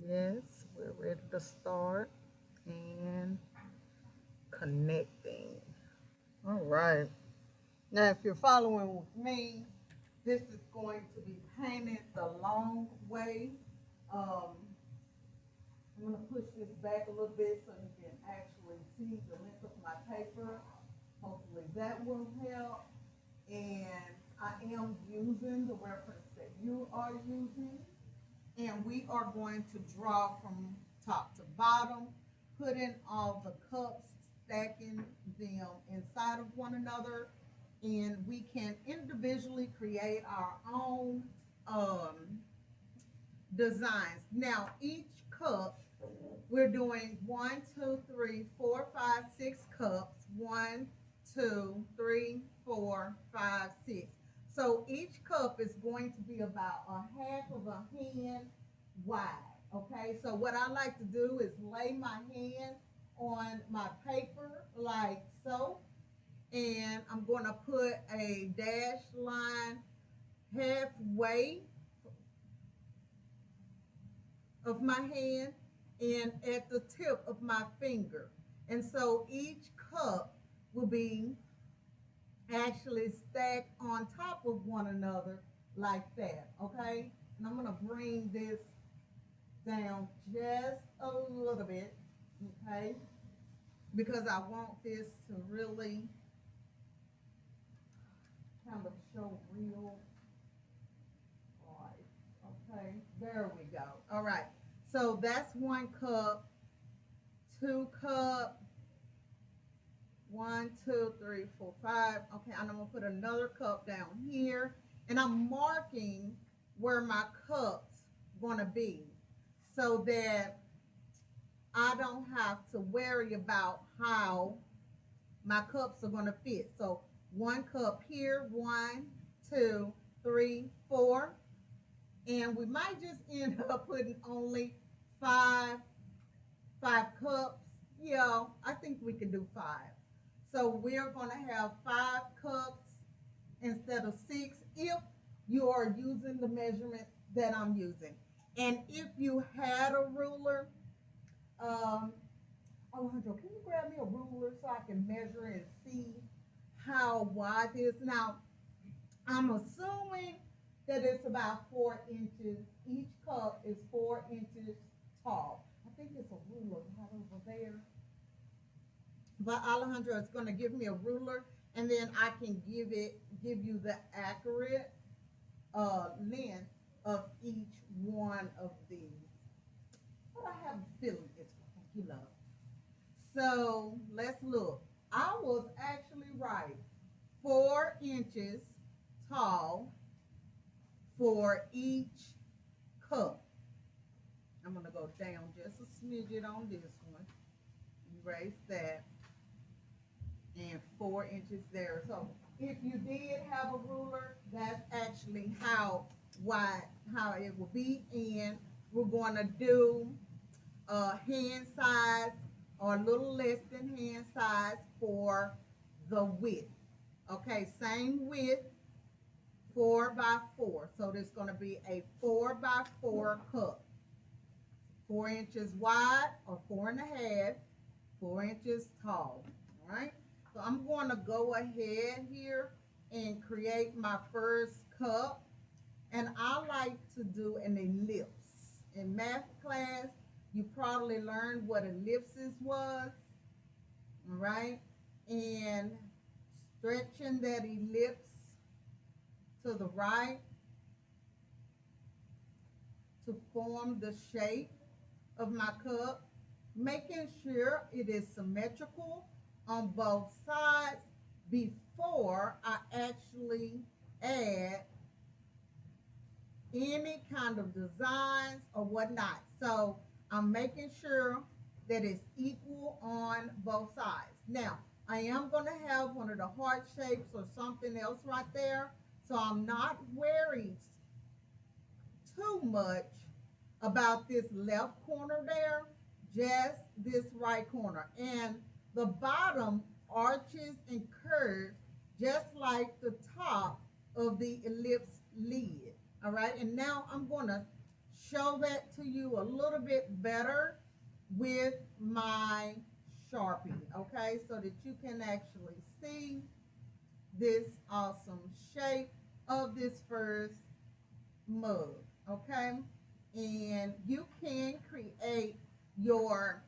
Yes, we're ready to start and connecting. All right. Now, if you're following with me, this is going to be painted the long way. Um, I'm going to push this back a little bit so you can actually see the length of my paper. Hopefully that will help. And I am using the reference that you are using. And we are going to draw from top to bottom, putting all the cups, stacking them inside of one another, and we can individually create our own um, designs. Now, each cup, we're doing 1, 2, 3, 4, 5, 6 cups. 1, 2, 3, 4, 5, 6. So each cup is going to be about a half of a hand wide. Okay, so what I like to do is lay my hand on my paper like so, and I'm going to put a dashed line halfway of my hand and at the tip of my finger. And so each cup will be actually stacked on top of one another like that. Okay? And I'm going to bring this down just a little bit. Okay? Because I want this to really kind of show real life. Okay? There we go. All right. So that's 1 cup, 2 cup, 1, 2, 3, 4, 5. Okay, and I'm gonna put another cup down here, and I'm marking where my cups gonna be, so that I don't have to worry about how my cups are gonna fit. So 1 cup here, 1, 2, 3, 4, and we might just end up putting only five five cups. Yeah, I think we can do five. So we're going to have 5 cups instead of 6 if you are using the measurement that I'm using. And if you had a ruler, um, Alejandro, can you grab me a ruler so I can measure and see how wide it is? Now, I'm assuming that it's about 4 inches. Each cup is 4 inches tall. I think it's a ruler right over there. But Alejandro is going to give me a ruler, and then I can give you the accurate length of each one of these. But I have a feeling it's going to So let's look. I was actually right. 4 inches tall for each cup. I'm going to go down just a smidget on this one. Erase that. And 4 inches there. So if you did have a ruler, that's actually how wide, how it will be. And we're going to do hand size or a little less than hand size for the width. Okay, same width, 4 by 4. So there's going to be a 4 by 4 cup, 4 inches wide or 4.5, 4 inches tall. All right. So I'm going to go ahead here and create my first cup. And I like to do an ellipse. In math class, you probably learned what ellipsis was. All right. And stretching that ellipse to the right to form the shape of my cup, making sure it is symmetrical on both sides before I actually add any kind of designs or whatnot. So I'm making sure that it's equal on both sides. Now, I am going to have one of the heart shapes or something else right there. So I'm not worried too much about this left corner there, just this right corner. And the bottom arches and curves just like the top of the ellipse lid. All right, and now I'm going to show that to you a little bit better with my Sharpie, okay, so that you can actually see this awesome shape of this first mug, okay? And you can create your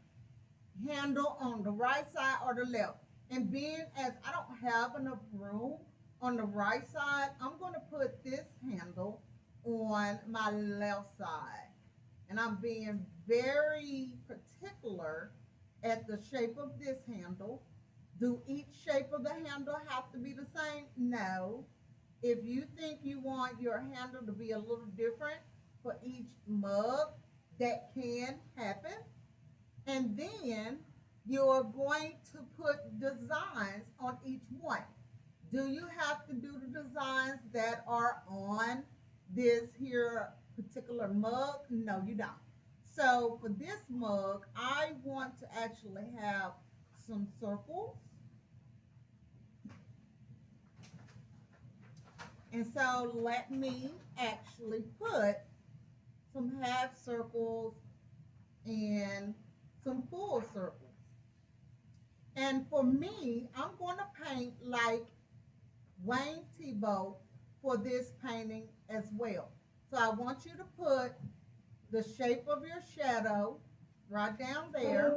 handle on the right side or the left. And being as I don't have enough room on the right side, I'm going to put this handle on my left side. And I'm being very particular at the shape of this handle. Do each shape of the handle have to be the same? No. If you think you want your handle to be a little different for each mug, that can happen. And then you're going to put designs on each one. Do you have to do the designs that are on this here particular mug? No, you don't. So for this mug, I want to actually have some circles. And so let me actually put some half circles and some full circles. And for me, I'm going to paint like Wayne Thiebaud for this painting as well. So I want you to put the shape of your shadow right down there.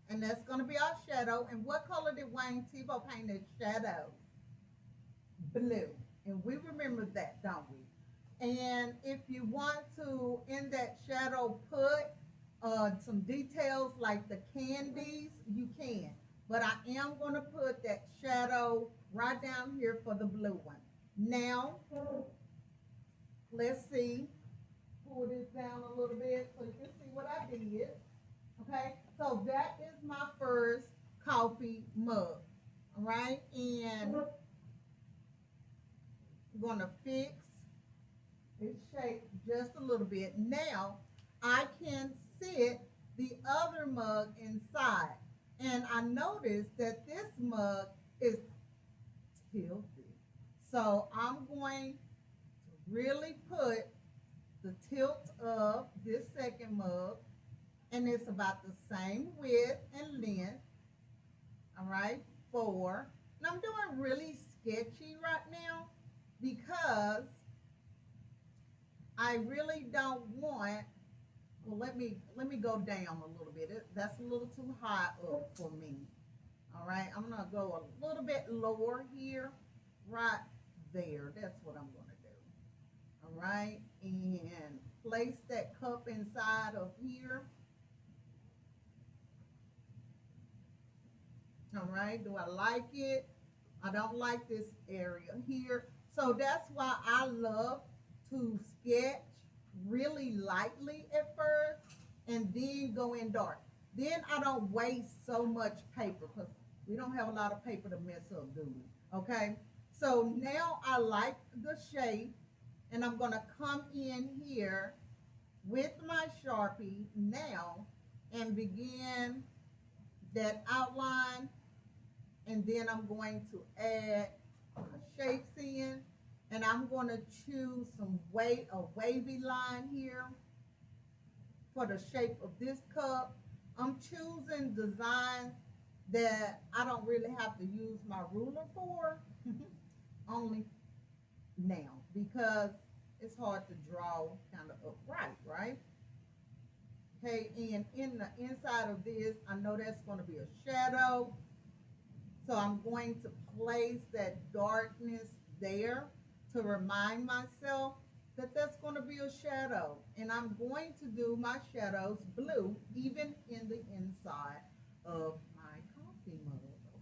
And that's going to be our shadow. And what color did Wayne Thiebaud paint his shadow? Blue. And we remember that, don't we? And if you want to, in that shadow, put some details like the candies, you can. But I am going to put that shadow right down here for the blue one. Now, let's see. Pull this down a little bit so you can see what I did. Okay, so that is my first coffee mug. All right, and I'm going to fix its shape just a little bit. Now, I can sit the other mug inside. And I noticed that this mug is tilted. So I'm going to really put the tilt of this second mug, and it's about the same width and length. All right, 4. And I'm doing really sketchy right now because I really don't want. Well, let me go down a little bit. That's a little too high up for me. All right, I'm gonna go a little bit lower here, right there. That's what I'm gonna do. All right, and place that cup inside of here. All right, do I like it? I don't like this area here. So that's why I love to sketch really lightly at first and then go in dark. Then I don't waste so much paper because we don't have a lot of paper to mess up, do we? Okay, so now I like the shape, and I'm going to come in here with my Sharpie now and begin that outline, and then I'm going to add shapes in, and I'm going to choose a wavy line here for the shape of this cup. I'm choosing designs that I don't really have to use my ruler for only now because it's hard to draw kind of upright, right? Okay, and in the inside of this, I know that's going to be a shadow. So I'm going to place that darkness there to remind myself that that's going to be a shadow. And I'm going to do my shadows blue even in the inside of my coffee mug,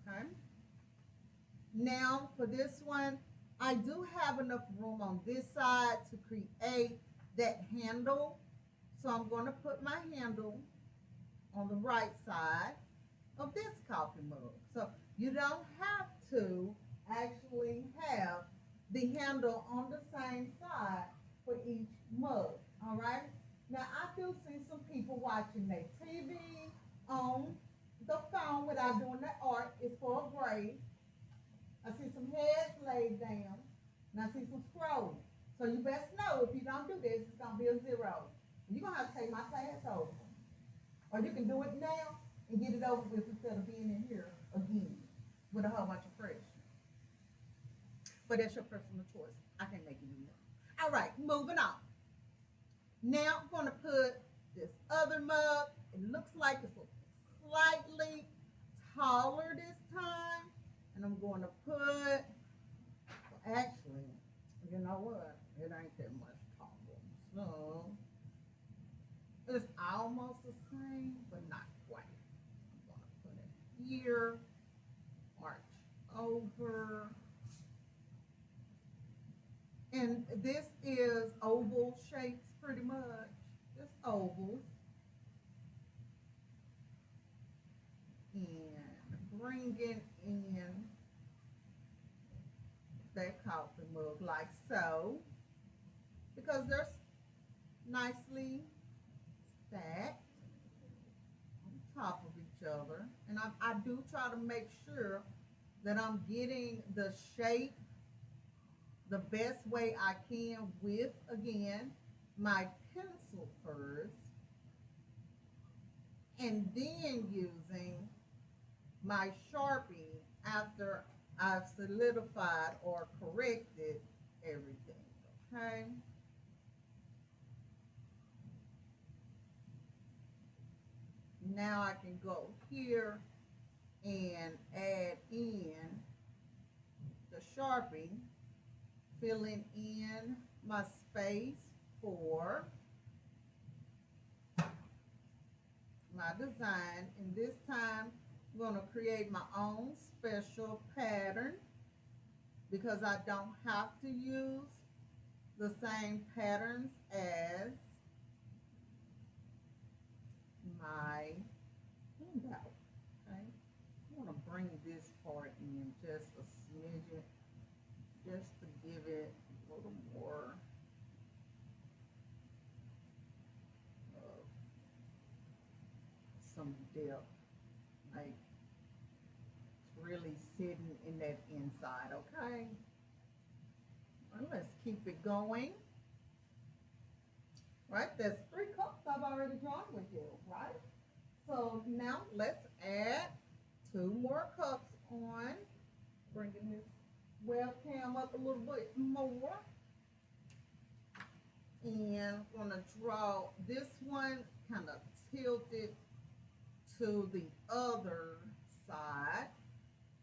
okay? Now for this one, I do have enough room on this side to create that handle. So I'm going to put my handle on the right side of this coffee mug. So you don't have to actually have the handle on the same side for each mug, all right? Now, I do see some people watching their TV on the phone without doing the art. It's for a break. I see some heads laid down, and I see some scrolling. So you best know if you don't do this, it's gonna be a zero. You're gonna have to take my class over. Or you can do it now and get it over with instead of being in here again with a whole bunch of freshmen. But that's your personal choice. I can't make you do that. All right, moving on. Now I'm gonna put this other mug. It looks like it's slightly taller this time. And I'm going to put, well, actually, you know what? It ain't that much taller. So it's almost the same, but not quite. I'm going to put it here, arch over. And this is oval shapes pretty much, just ovals. And bringing in that coffee mug like so, because they're nicely stacked on top of each other. And I do try to make sure that I'm getting the shape the best way I can with, again, my pencil first, and then using my Sharpie after I've solidified or corrected everything, okay? Now I can go here and add in the Sharpie, filling in my space for my design. And this time I'm going to create my own special pattern because I don't have to use the same patterns as my handout. Okay, I want to bring this part in just a smidgen, just to give it a little more of some depth, like it's really sitting in that inside. Okay, well, let's keep it going. Right, that's 3 cups I've already drawn with you, right? So now let's add 2 more cups on, bringing this webcam up a little bit more. And I'm gonna draw this one kind of tilted to the other side,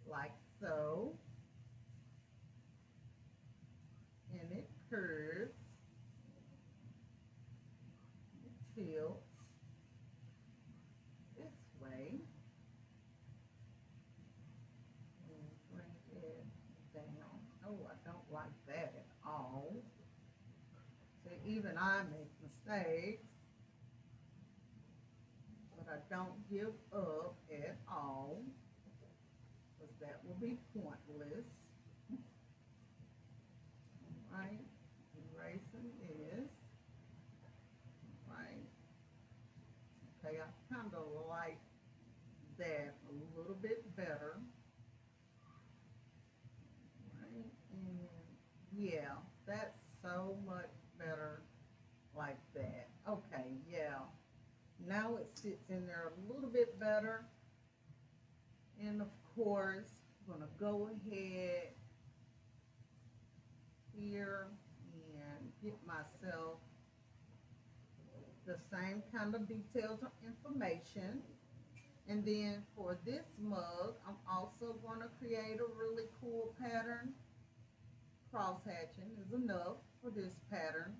like so. And it curves. Tilts this way and bring it down. Oh, I don't like that at all. So even I make mistakes, but I don't give up at all, because that will be pointless. All right, erasing this. Right. Okay, I kind of like that a little bit better. Right, and yeah, that's so much better like that. Okay, yeah. Now it sits in there a little bit better. And of course, I'm gonna go ahead here and get myself the same kind of details or information. And then for this mug, I'm also going to create a really cool pattern. Cross hatching is enough for this pattern.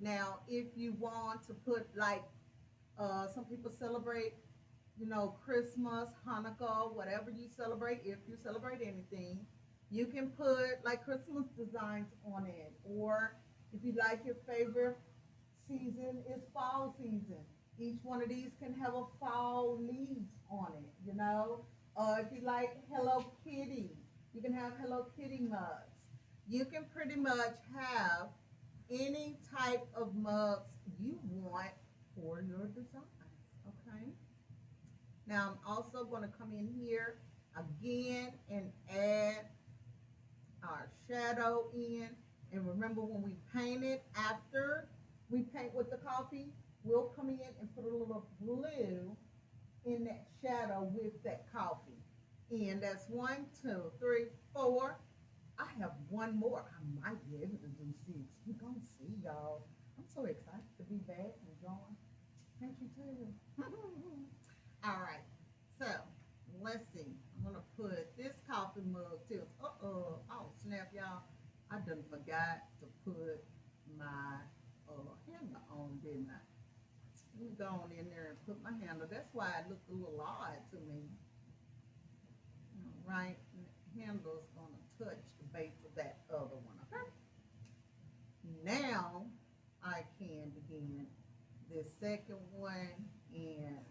Now, if you want to put like, some people celebrate, you know, Christmas, Hanukkah, whatever you celebrate, if you celebrate anything, you can put like Christmas designs on it. Or if you like your favorite season is fall season. Each one of these can have a fall leaves on it, you know. If you like Hello Kitty, you can have Hello Kitty mugs. You can pretty much have any type of mugs you want for your designs, okay? Now I'm also going to come in here again and add our shadow in. And remember when we painted after we paint with the coffee, we'll come in and put a little blue in that shadow with that coffee. And that's one, two, three, four. I have one more. I might be able to do six. We're gonna see, y'all. I'm so excited to be back and drawing. Can't you tell? All right. So let's see. I'm gonna put this coffee mug too. Oh snap, y'all. I done forgot to put my handle on, didn't I? Let me go on in there and put my handle. That's why it looked a little odd to me. All right. The handle's gonna touch the base of that other one. Okay. Now I can begin the second one, and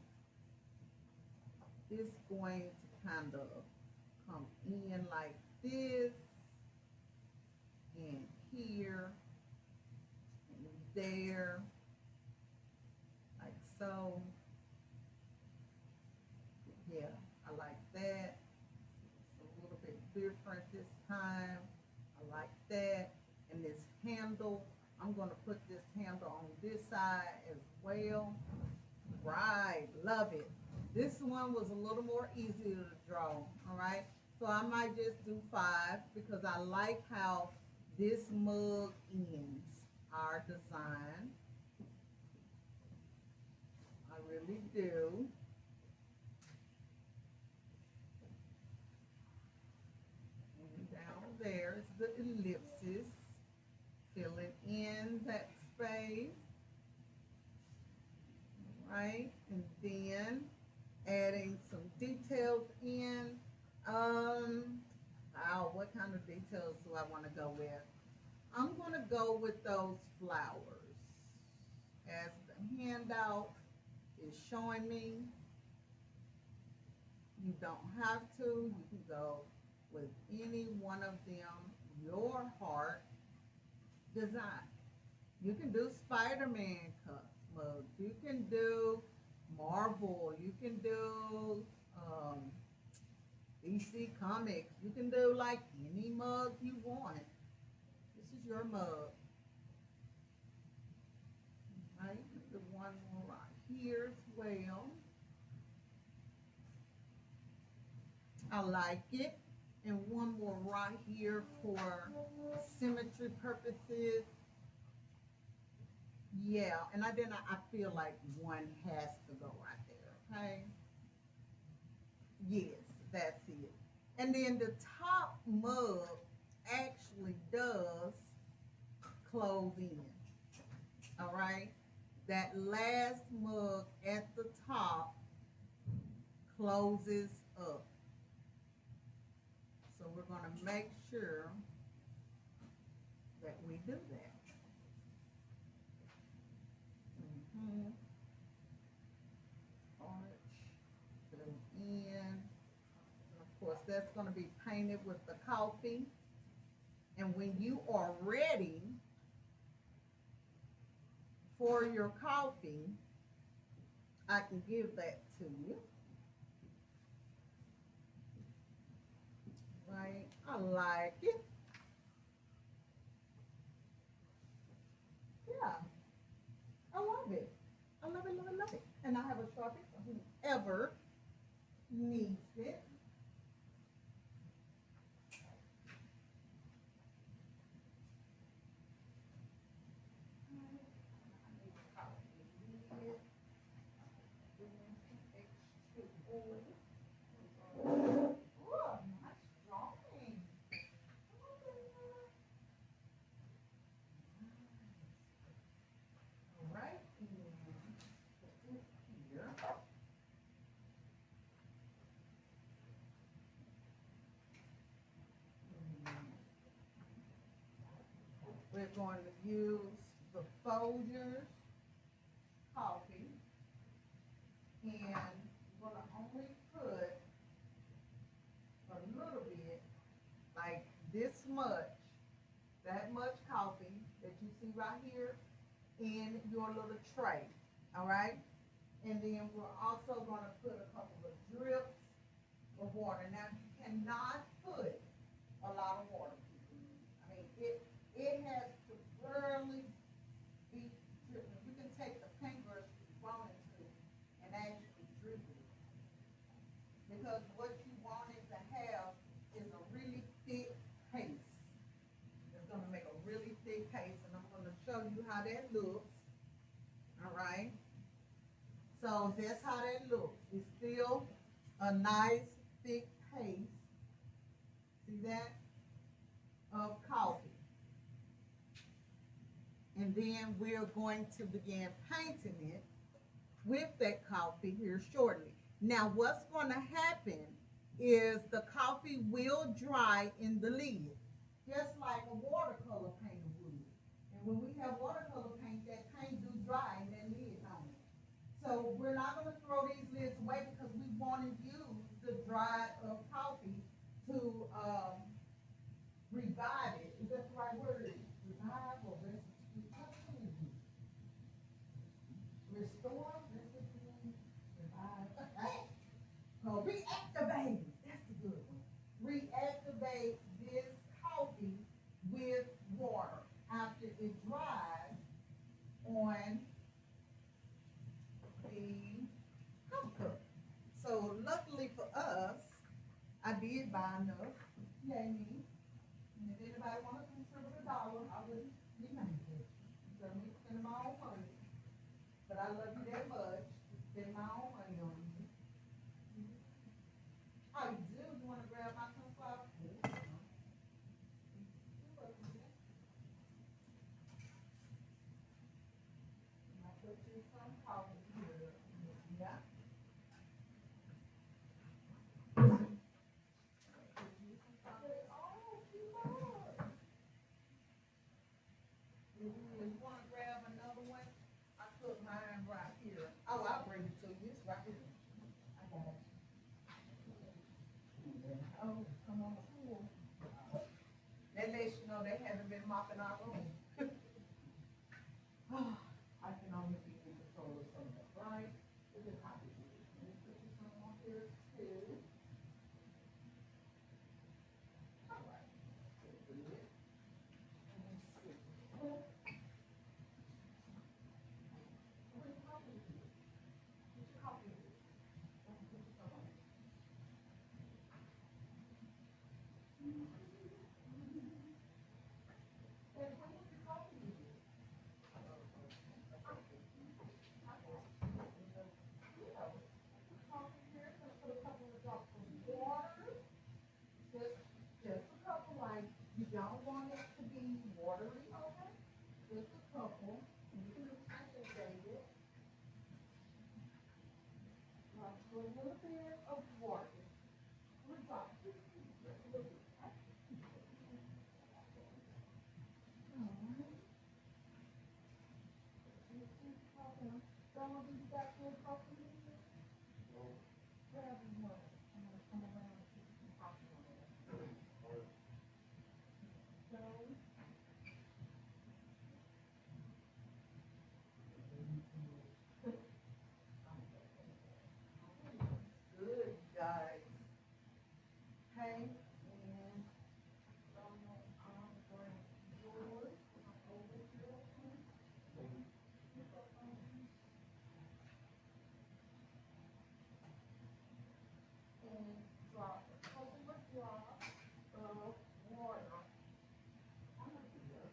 it's going to kind of come in like this, and here, and there, like so. Yeah, I like that. It's a little bit different this time. I like that. And this handle, I'm going to put this handle on this side as well. Right, love it. This one was a little more easier to draw, all right? So I might just do 5 because I like how this mug ends our design. I really do. And down there is the ellipsis, filling in that space, right? And then adding some details in. What kind of details do I want to go with? I'm going to go with those flowers. As the handout is showing me, you don't have to. You can go with any one of them, your heart design. You can do Spider-Man mugs. You can do Marvel. You can do DC Comics. You can do like any mug you want. This is your mug. Right? The one more right here as well. I like it. And one more right here for symmetry purposes. Yeah, and I feel like one has to go right there, okay? Yes, that's it. And then the top mug actually does close in, all right? That last mug at the top closes up. So we're gonna make sure that we do that. Arch, fill in. And of course, that's going to be painted with the coffee. And when you are ready for your coffee, I can give that to you. Right? I like it. Yeah, I love it. I love it, love it, love it. And I have a Sharpie for whoever needs it. Oh, nice drawing. All right, and put it here. We're going to use the Folgers coffee, and we're going to only put a little bit, like this much, that much coffee that you see right here in your little tray, all right? And then we're also going to put a couple of drips of water. Now, you cannot put a lot of water. I mean, It has to thoroughly be dripping. You can take the paintbrush if you wanted to and actually drip it. Because what you want it to have is a really thick paste. It's gonna make a really thick paste, and I'm gonna show you how that looks. All right. So that's how that looks. It's still a nice thick paste. See that? Of coffee. And then we're going to begin painting it with that coffee here shortly. Now what's going to happen is the coffee will dry in the lid, just like a watercolor painter would. And when we have watercolor paint, that paint do dry in that lid on it. So we're not going to throw these lids away because we want to use the dried up coffee to revive it. Is that the right word? Revive or restore? Revive. So reactivate. That's the good one. Reactivate this coffee with water after it dries on the cup. So luckily for us, I did buy enough. Yay me. And if anybody want to contribute $1, I wouldn't be mad at it. So me spending my own money. But I love you that much to spend my own money on you. Oh, you do? You want to grab my sunflower? I put you some coffee here. Yeah. You want to grab another one? I put mine right here. Oh, I'll bring it to you. It's right here. I got it. Oh, come on the pool. That lets you know they haven't been mopping our room. I can only be in control of some of that, right? Let me put you some on here too. All right. Good. Let me see. Where's your coffee? Where's your coffee? Let me put you some on. Hey, where's your coffee? Just a couple, like, you don't want it to be watery, okay? Just a couple. You can activate it. Like a little bit of water. One drop. Just a little bit. Alright. Some of these got good coffee in here. Grab one. I'm gonna come around and put some coffee on it. So. Good, guys. Hey, and I'm going yours over here. And drop a couple of drops of water on here.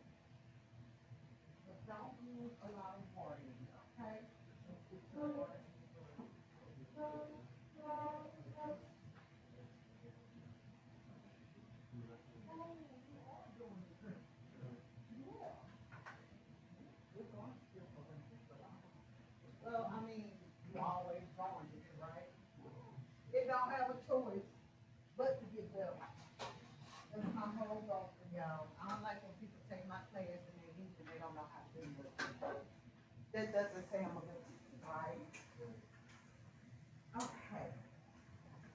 But don't use a lot of water in here, okay? Just put your water. Well, I mean, you always going to, right? It don't have a choice but to get better. That's my whole goal for y'all. I don't like when people take my class and they leave and they don't know how to do it. That doesn't say I'm a good teacher, right? Okay.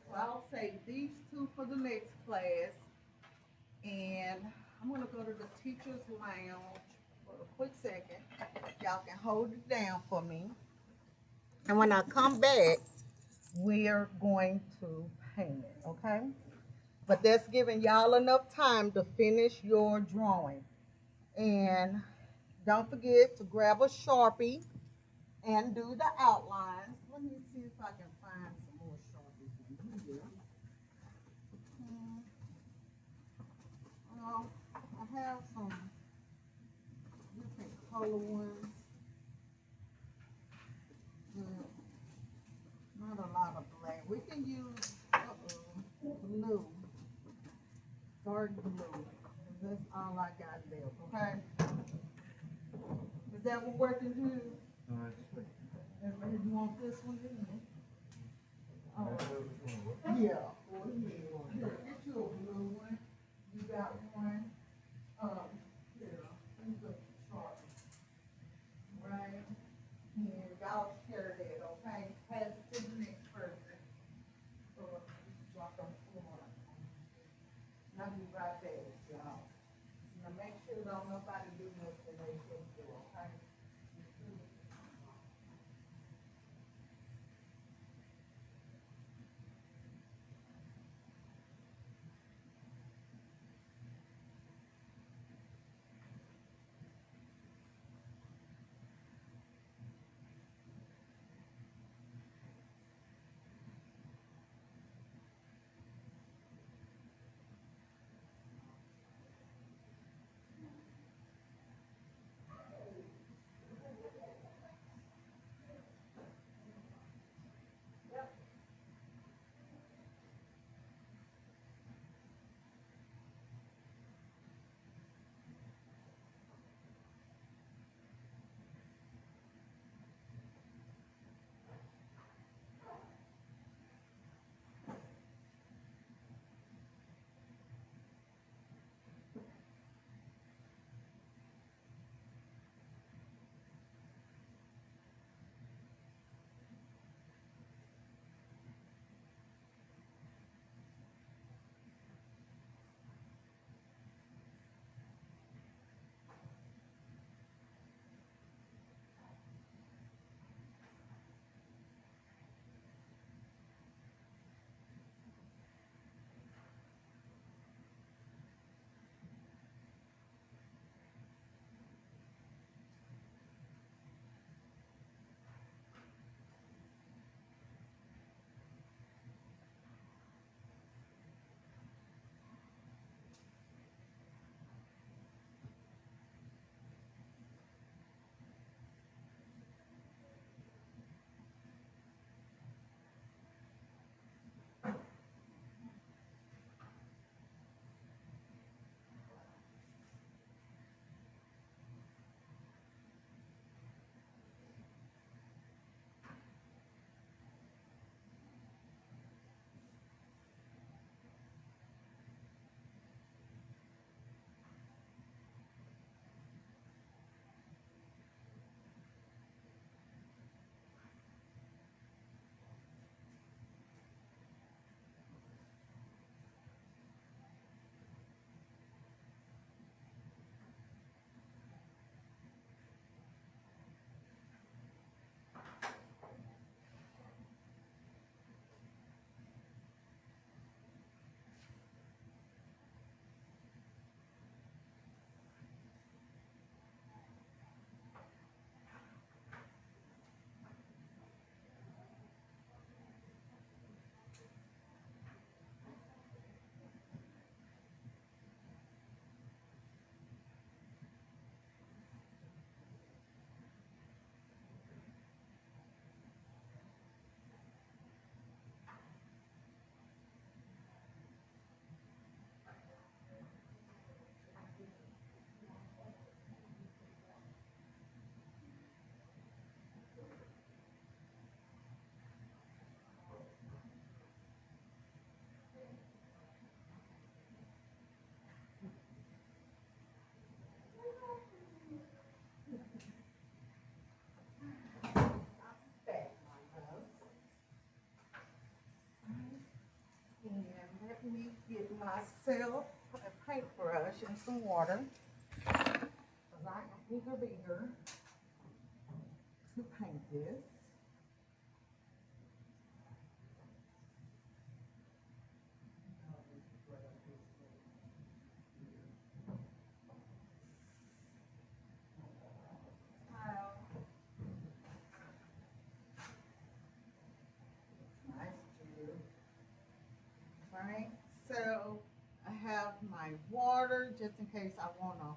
So I'll save these two for the next class. And I'm gonna go to the teacher's lounge for a quick second. Y'all can hold it down for me. And when I come back, we're going to paint it, okay? But that's giving y'all enough time to finish your drawing. And don't forget to grab a Sharpie and do the outlines. Let me see if I can find some more Sharpies in here. Hmm, well, I have some different color ones. Mm, not a lot of black. We can use blue, dark blue. That's all I got left, okay? Is that what working too? You want this one then? Oh, yeah. Well, here, get you a blue one. You got one. Here, let me put the chart. Right? And y'all share that, okay? Pass it to the next person. Drop on the floor. And I'll be right back, y'all. Now make sure don't nobody do nothing they shouldn't do, okay? Back, my love. And let me get myself a paintbrush and some water. Cause I got bigger to paint this. just in case I want to,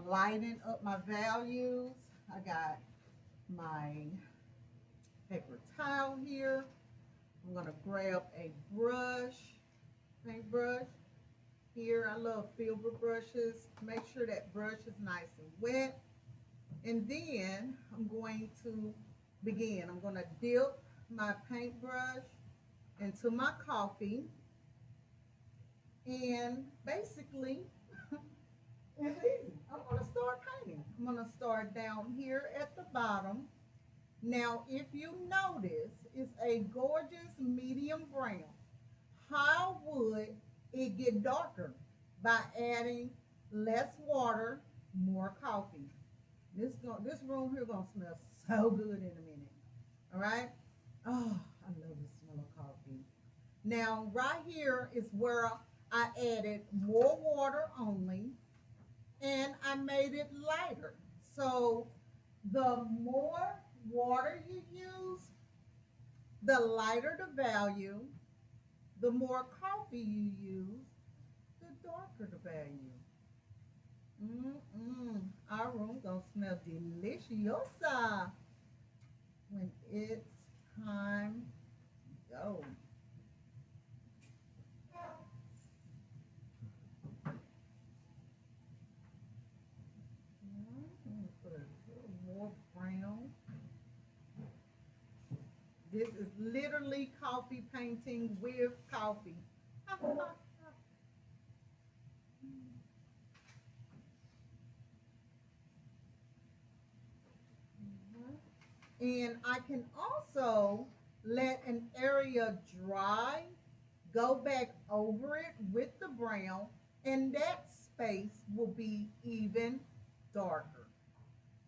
lighten up my values. I got my paper towel here. I'm going to grab a brush, paintbrush. Here, I love filbert brushes. Make sure that brush is nice and wet. And then I'm going to begin. I'm going to dip my paintbrush into my coffee. And basically, it's easy. I'm going to start painting. I'm going to start down here at the bottom. Now, if you notice, it's a gorgeous medium brown. How would it get darker? By adding less water, more coffee. This room here gonna smell so good in a minute. All right. Oh, I love the smell of coffee. Now, right here is where I added more water only, and I made it lighter. So the more water you use, the lighter the value. The more coffee you use, the darker the value. Our room gonna smell delicious when it's time to go. Put a little more brown. This is literally coffee painting with coffee. And I can also let an area dry, go back over it with the brown, and that space will be even darker.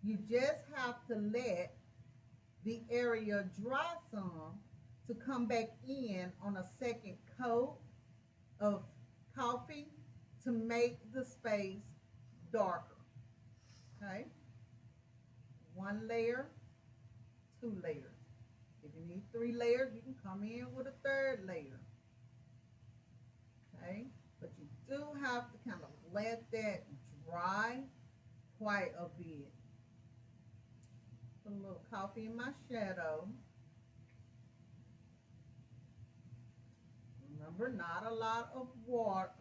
You just have to let the area dry some to come back in on a second coat of coffee to make the space darker. Okay? One layer, two layers. If you need 3 layers, you can come in with a 3rd layer. Okay? But you do have to kind of let that dry quite a bit. Put a little coffee in my shadow. Remember, not a lot of water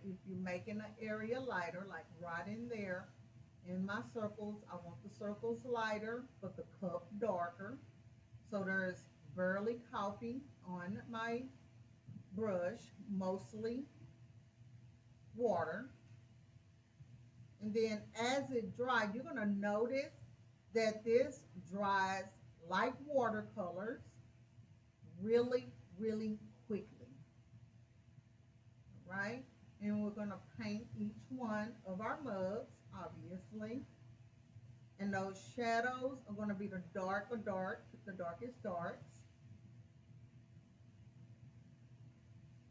if you're making an area lighter, like right in there. In my circles, I want the circles lighter, but the cup darker. So there's barely coffee on my brush, mostly water. And then as it dries, you're going to notice that this dries like watercolors really, really quickly. Right? And we're going to paint each one of our mugs, obviously. And those shadows are going to be the darkest darks.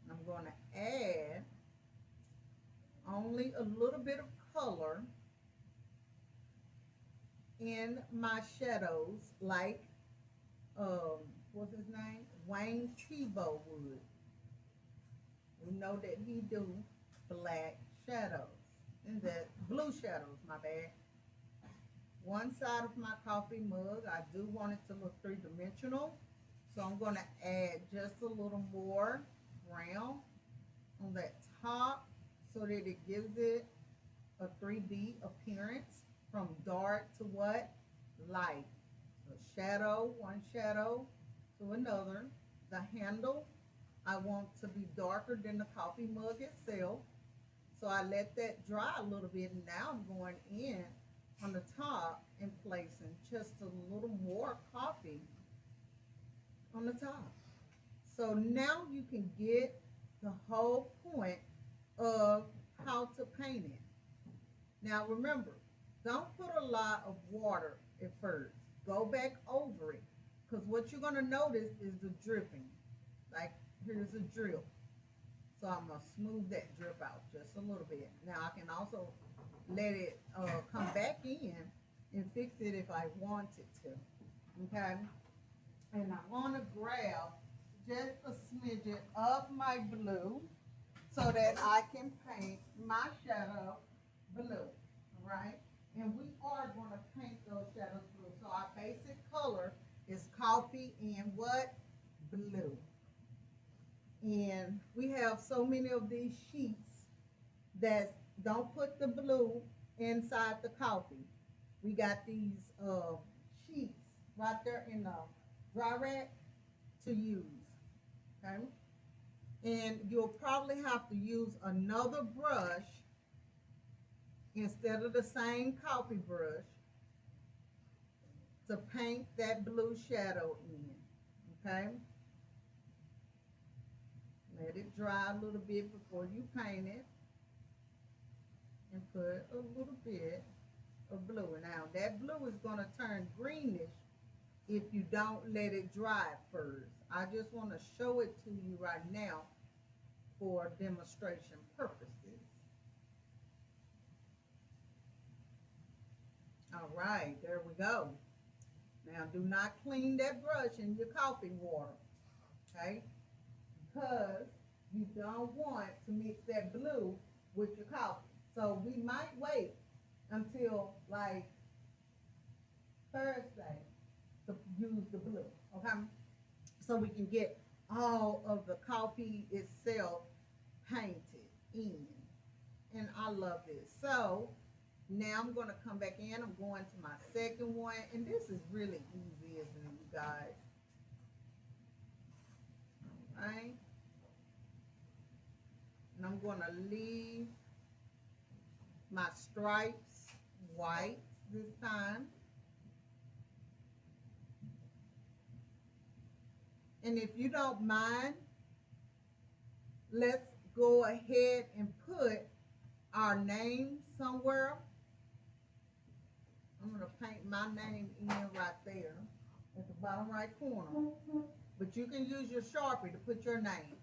I'm going to add only a little bit of color in my shadows, like what's his name? Wayne Thiebaud would. We know that he do black shadows, and the blue shadows, my bad. One side of my coffee mug, I do want it to look 3-dimensional, so I'm going to add just a little more brown on that top so that it gives it a 3D appearance from dark to what? Light. So shadow, one shadow to another. The handle, I want to be darker than the coffee mug itself. So I let that dry a little bit, and now I'm going in on the top and placing just a little more coffee on the top. So now you can get the whole point of how to paint it. Now remember, don't put a lot of water at first. Go back over it, because what you're going to notice is the dripping. Like here's a drip. So I'm going to smooth that drip out just a little bit. Now I can also let it come back in and fix it if I wanted to. Okay? And I want to grab just a smidget of my blue. so that I can paint my shadow blue, all right? And we are going to paint those shadows blue. So our basic color is coffee and what? Blue. And we have so many of these sheets that don't put the blue inside the coffee. We got these sheets right there in the dry rack to use, okay? And you'll probably have to use another brush instead of the same coffee brush to paint that blue shadow in, okay? Let it dry a little bit before you paint it, and put a little bit of blue. Now that blue is going to turn greenish if you don't let it dry first. I just want to show it to you right now for demonstration purposes. All right, there we go. Now do not clean that brush in your coffee water, okay? Because you don't want to mix that blue with your coffee. So we might wait until like Thursday to use the blue, okay? So we can get all of the coffee itself painted in. And I love this. So now I'm going to come back in. I'm going to my second one. And this is really easy, isn't it, you guys? All right. And I'm going to leave my stripes white this time. And if you don't mind, let's go ahead and put our name somewhere. I'm going to paint my name in right there at the bottom right corner. But you can use your Sharpie to put your name.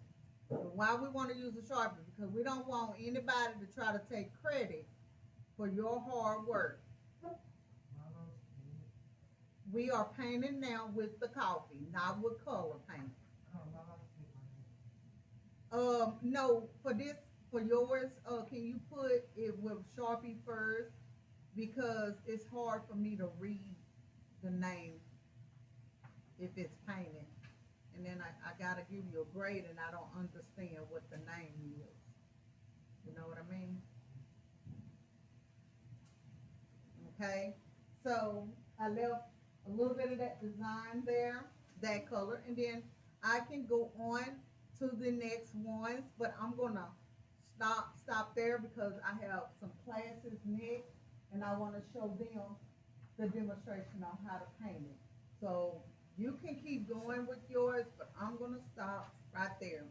But why we want to use a Sharpie? Because we don't want anybody to try to take credit for your hard work. We are painting now with the coffee, not with color paint. No, for this, for yours, can you put it with Sharpie first? Because it's hard for me to read the name if it's painted. And then I gotta give you a grade and I don't understand what the name is. You know what I mean? Okay, so I left a little bit of that design there, that color, and then I can go on to the next ones, but I'm gonna stop there because I have some classes next and I want to show them the demonstration on how to paint it. So you can keep going with yours, but I'm gonna stop right there.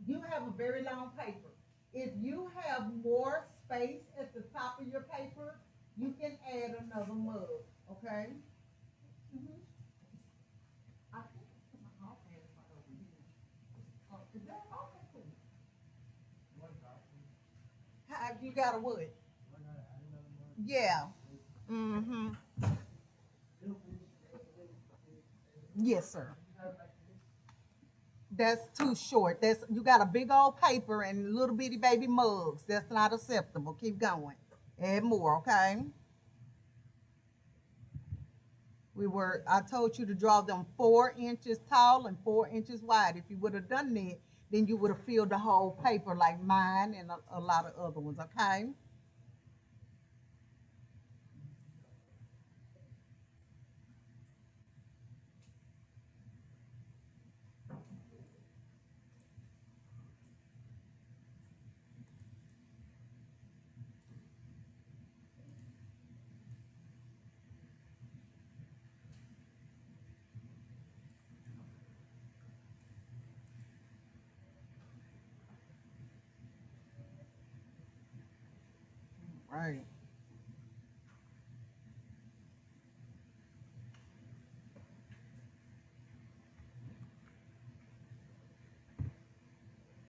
You have a very long paper. If you have more space at the top of your paper, you can add another mug, okay? I think I put my iPad right over here. Oh, is that okay? Cool. You got a wood? Yeah. Mm-hmm. Yes, sir. That's too short. That's, you got a big old paper and little bitty baby mugs. That's not acceptable. Keep going. Add more, okay? I told you to draw them 4 inches tall and 4 inches wide. If you would have done that, then you would have filled the whole paper like mine and a lot of other ones, okay? Right.